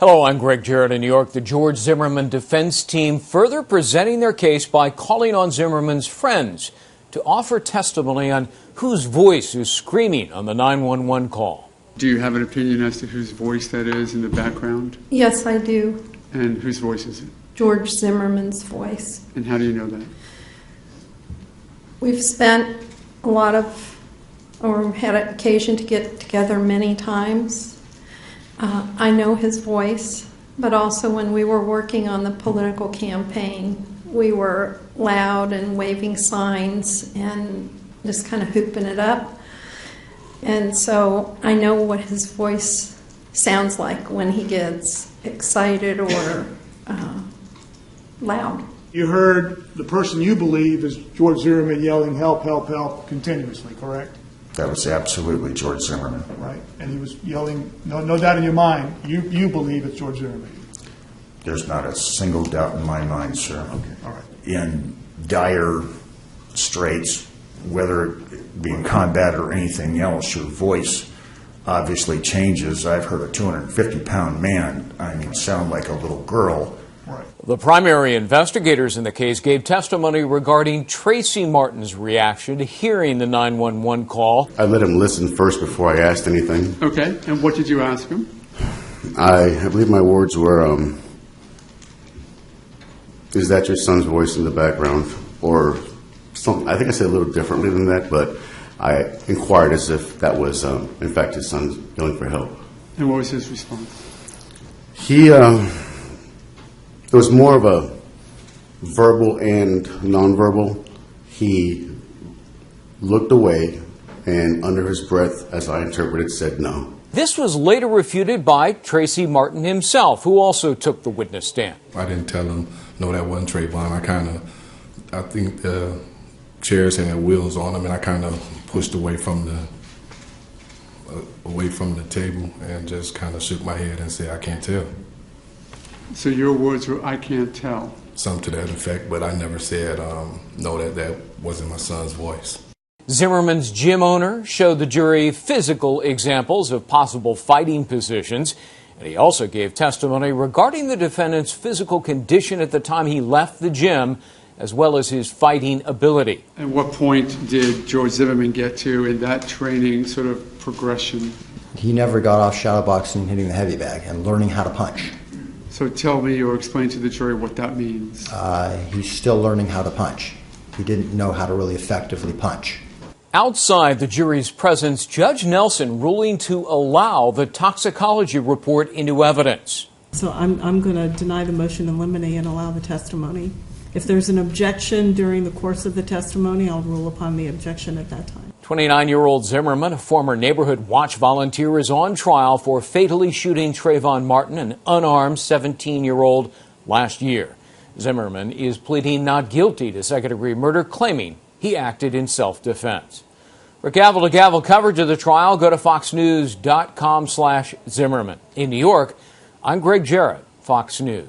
Hello, I'm Greg Jarrett in New York. The George Zimmerman defense team further presenting their case by calling on Zimmerman's friends to offer testimony on whose voice is screaming on the 911 call. Do you have an opinion as to whose voice that is in the background? Yes, I do. And whose voice is it? George Zimmerman's voice. And how do you know that? We've spent had occasion to get together many times. I know his voice, but also when we were working on the political campaign, we were loud and waving signs and just kind of hooping it up. And so I know what his voice sounds like when he gets excited or loud. You heard the person you believe is George Zimmerman yelling, "Help, help, help," continuously, correct? That was absolutely George Zimmerman. Right. And he was yelling, no doubt in your mind, you believe it's George Zimmerman. There's not a single doubt in my mind, sir. Okay, all right. In dire straits, whether it be in combat or anything else, your voice obviously changes. I've heard a 250-pound man, sound like a little girl. Right. The primary investigators in the case gave testimony regarding Tracy Martin's reaction to hearing the 911 call. I let him listen first before I asked anything. Okay, and what did you ask him? I believe my words were, is that your son's voice in the background? Or something. I think I said a little differently than that, but I inquired as if that was, in fact, his son yelling for help. And what was his response? It was more of a verbal and nonverbal. He looked away and under his breath, as I interpreted, said no. This was later refuted by Tracy Martin himself, who also took the witness stand. I didn't tell him, no, that wasn't Trayvon. I think the chairs had wheels on them, and I kind of pushed away from the table and just kind of shook my head and said, I can't tell. So your words were, I can't tell. Something to that effect, but I never said, no, that wasn't my son's voice. Zimmerman's gym owner showed the jury physical examples of possible fighting positions, and he also gave testimony regarding the defendant's physical condition at the time he left the gym, as well as his fighting ability. At what point did George Zimmerman get to in that training sort of progression? He never got off shadow boxing, hitting the heavy bag, and learning how to punch. So tell me or explain to the jury what that means. He's still learning how to punch. He didn't know how to really effectively punch. Outside the jury's presence, Judge Nelson ruling to allow the toxicology report into evidence. So I'm going to deny the motion in limine and allow the testimony. If there's an objection during the course of the testimony, I'll rule upon the objection at that time. 29-year-old Zimmerman, a former neighborhood watch volunteer, is on trial for fatally shooting Trayvon Martin, an unarmed 17-year-old, last year. Zimmerman is pleading not guilty to second-degree murder, claiming he acted in self-defense. For gavel-to-gavel coverage of the trial, go to foxnews.com/Zimmerman. In New York, I'm Greg Jarrett, Fox News.